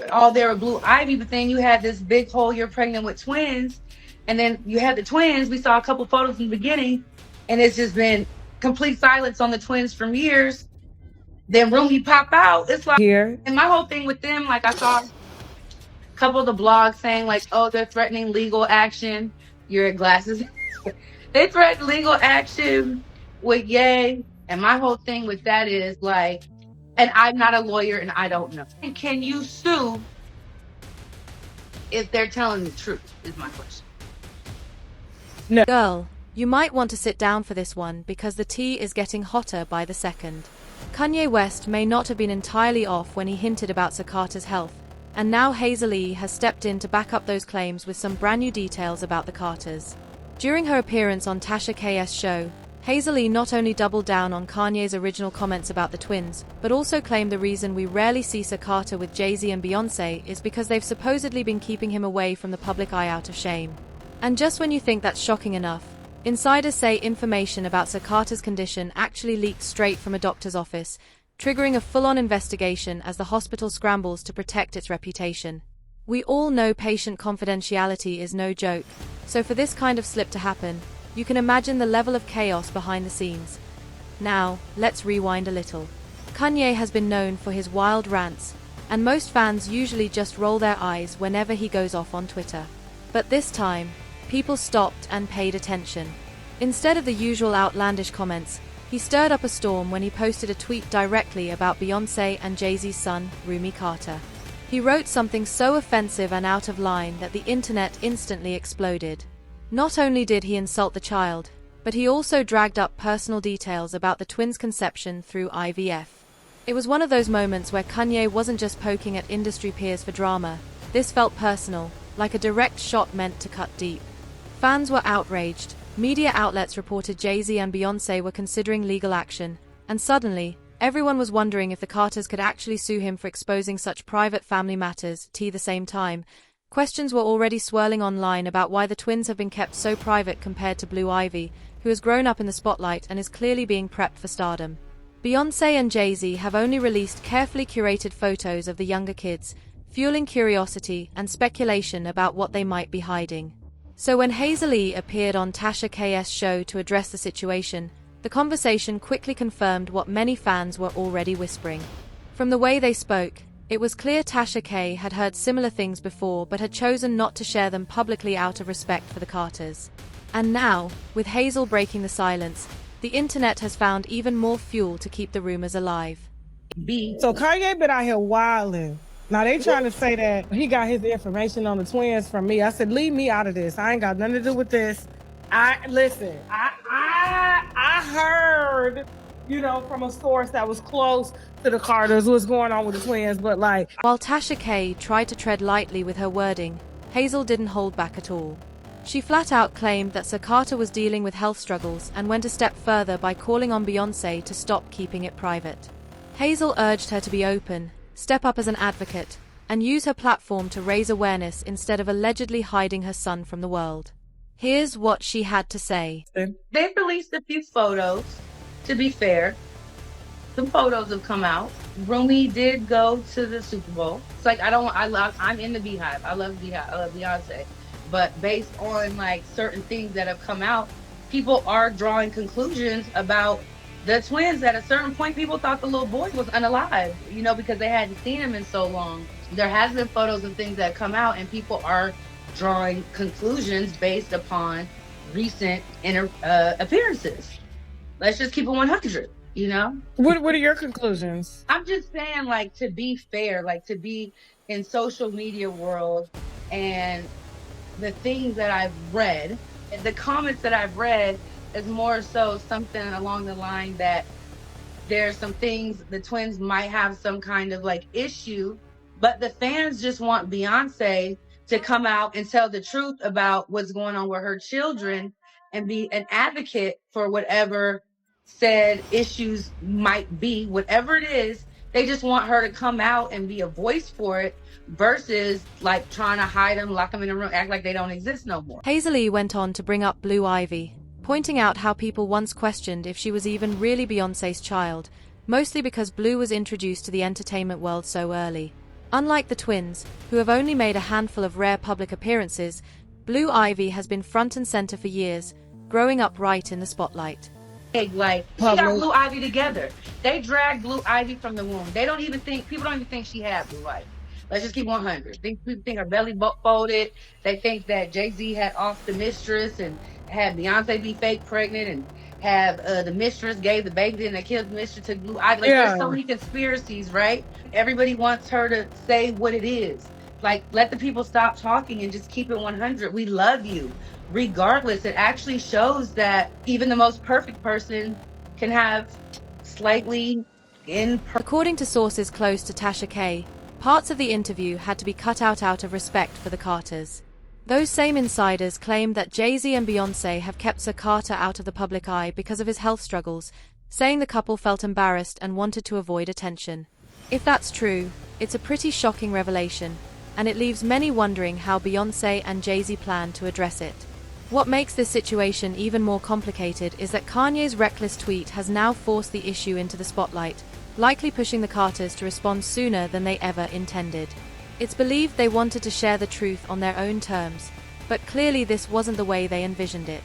all there with Blue Ivy, but then you had this big whole you're pregnant with twins, and then you had the twins. We saw a couple photos in the beginning, and it's just been complete silence on the twins from years. Then Rumi pop out. It's like, Here. and my whole thing with them, like I saw a couple of the blogs saying like, oh, they're threatening legal action. You're at glasses. They threatened legal action with Ye. And my whole thing with that is like, and I'm not a lawyer and I don't know. And can you sue if they're telling the truth, is my question. No. Girl, you might want to sit down for this one because the tea is getting hotter by the second. Kanye West may not have been entirely off when he hinted about Sakata's health, and now Hazel E has stepped in to back up those claims with some brand new details about the Carters. During her appearance on Tasha K's show, Hazel E not only doubled down on Kanye's original comments about the twins, but also claimed the reason we rarely see Sakata with Jay Z and Beyonce is because they've supposedly been keeping him away from the public eye out of shame. And just when you think that's shocking enough, insiders say information about Sakata's condition actually leaked straight from a doctor's office, triggering a full-on investigation as the hospital scrambles to protect its reputation. We all know patient confidentiality is no joke, so for this kind of slip to happen, you can imagine the level of chaos behind the scenes. Now, let's rewind a little. Kanye has been known for his wild rants, and most fans usually just roll their eyes whenever he goes off on Twitter. But this time, people stopped and paid attention. Instead of the usual outlandish comments, he stirred up a storm when he posted a tweet directly about Beyonce and Jay Z's son, Rumi Carter. He wrote something so offensive and out of line that the internet instantly exploded. Not only did he insult the child, but he also dragged up personal details about the twins' conception through IVF. It was one of those moments where Kanye wasn't just poking at industry peers for drama. This felt personal, like a direct shot meant to cut deep. Fans were outraged. Media outlets reported Jay Z and Beyonce were considering legal action, and suddenly, everyone was wondering if the Carters could actually sue him for exposing such private family matters. At the same time, questions were already swirling online about why the twins have been kept so private compared to Blue Ivy, who has grown up in the spotlight and is clearly being prepped for stardom. Beyonce and Jay Z have only released carefully curated photos of the younger kids, fueling curiosity and speculation about what they might be hiding. So when Hazel E appeared on Tasha K's show to address the situation, the conversation quickly confirmed what many fans were already whispering. From the way they spoke, it was clear Tasha K had heard similar things before but had chosen not to share them publicly out of respect for the Carters. And now, with Hazel breaking the silence, the internet has found even more fuel to keep the rumors alive. So Kanye been out here wilding. Now they trying to say that he got his information on the twins from me. I said, leave me out of this. I ain't got nothing to do with this. I heard, from a source that was close to the Carters what's going on with the twins, but like. While Tasha K tried to tread lightly with her wording, Hazel didn't hold back at all. She flat out claimed that Sakata was dealing with health struggles and went a step further by calling on Beyonce to stop keeping it private. Hazel urged her to be open, step up as an advocate, and use her platform to raise awareness instead of allegedly hiding her son from the world. Here's what she had to say. They've released a few photos, to be fair. Some photos have come out. Rumi did go to the Super Bowl. It's like, I'm in the Beehive. I love Beehive. I love Beyonce. But based on like certain things that have come out, people are drawing conclusions about the twins. At a certain point, people thought the little boy was unalive, because they hadn't seen him in so long. There has been photos and things that come out, and people are drawing conclusions based upon recent appearances. Let's just keep it 100, What are your conclusions? I'm just saying, like, to be fair, like, to be in social media world, and the things that I've read, the comments that I've read, is more so something along the line that there's some things the twins might have some kind of like issue, but the fans just want Beyonce to come out and tell the truth about what's going on with her children and be an advocate for whatever said issues might be, whatever it is. They just want her to come out and be a voice for it versus like trying to hide them, lock them in a room, act like they don't exist no more. Hazel E went on to bring up Blue Ivy, pointing out how people once questioned if she was even really Beyonce's child, mostly because Blue was introduced to the entertainment world so early. Unlike the twins, who have only made a handful of rare public appearances, Blue Ivy has been front and center for years, growing up right in the spotlight. Like, she got Blue Ivy together. They dragged Blue Ivy from the womb. People don't even think she had Blue Ivy. Let's just keep 100. People think her belly folded. They think that Jay Z had off the mistress and had Beyonce be fake pregnant and have the mistress gave the baby and they killed the mistress to Blue Ivy. Like, there's so many conspiracies, right? Everybody wants her to say what it is. Like, let the people stop talking and just keep it 100. We love you. Regardless, it actually shows that even the most perfect person can have slightly According to sources close to Tasha K, parts of the interview had to be cut out of respect for the Carters. Those same insiders claim that Jay Z and Beyonce have kept Sir Carter out of the public eye because of his health struggles, saying the couple felt embarrassed and wanted to avoid attention. If that's true, it's a pretty shocking revelation, and it leaves many wondering how Beyonce and Jay Z plan to address it. What makes this situation even more complicated is that Kanye's reckless tweet has now forced the issue into the spotlight, likely pushing the Carters to respond sooner than they ever intended. It's believed they wanted to share the truth on their own terms, but clearly this wasn't the way they envisioned it.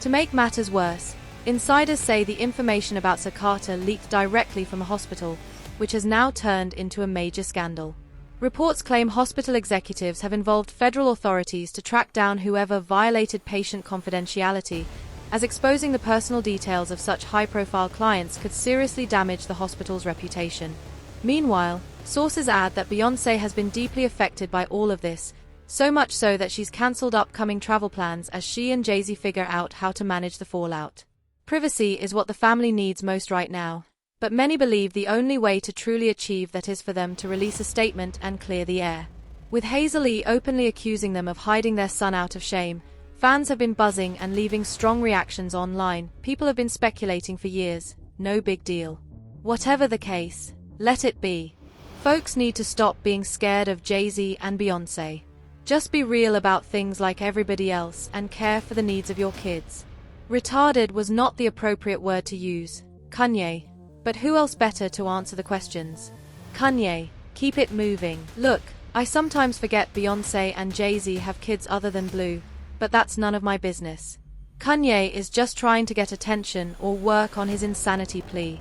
To make matters worse, insiders say the information about Sir Carter leaked directly from a hospital, which has now turned into a major scandal. Reports claim hospital executives have involved federal authorities to track down whoever violated patient confidentiality, as exposing the personal details of such high-profile clients could seriously damage the hospital's reputation. Meanwhile, sources add that Beyoncé has been deeply affected by all of this, so much so that she's cancelled upcoming travel plans as she and Jay Z figure out how to manage the fallout. Privacy is what the family needs most right now, but many believe the only way to truly achieve that is for them to release a statement and clear the air. With Hazel E openly accusing them of hiding their son out of shame, fans have been buzzing and leaving strong reactions online. People have been speculating for years. No big deal. Whatever the case, let it be. Folks need to stop being scared of Jay Z and Beyonce. Just be real about things like everybody else and care for the needs of your kids. Retarded was not the appropriate word to use, Kanye. But who else better to answer the questions? Kanye, keep it moving. Look, I sometimes forget Beyonce and Jay Z have kids other than Blue, but that's none of my business. Kanye is just trying to get attention or work on his insanity plea.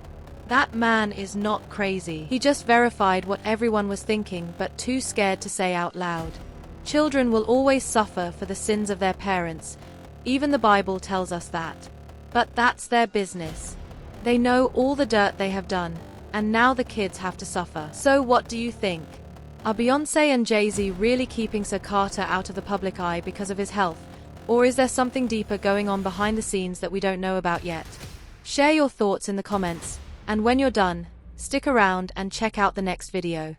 That man is not crazy. He just verified what everyone was thinking but too scared to say out loud. Children will always suffer for the sins of their parents. Even the Bible tells us that. But that's their business. They know all the dirt they have done, and now the kids have to suffer. So what do you think? Are Beyonce and Jay Z really keeping Sir Carter out of the public eye because of his health? Or is there something deeper going on behind the scenes that we don't know about yet? Share your thoughts in the comments, and when you're done, stick around and check out the next video.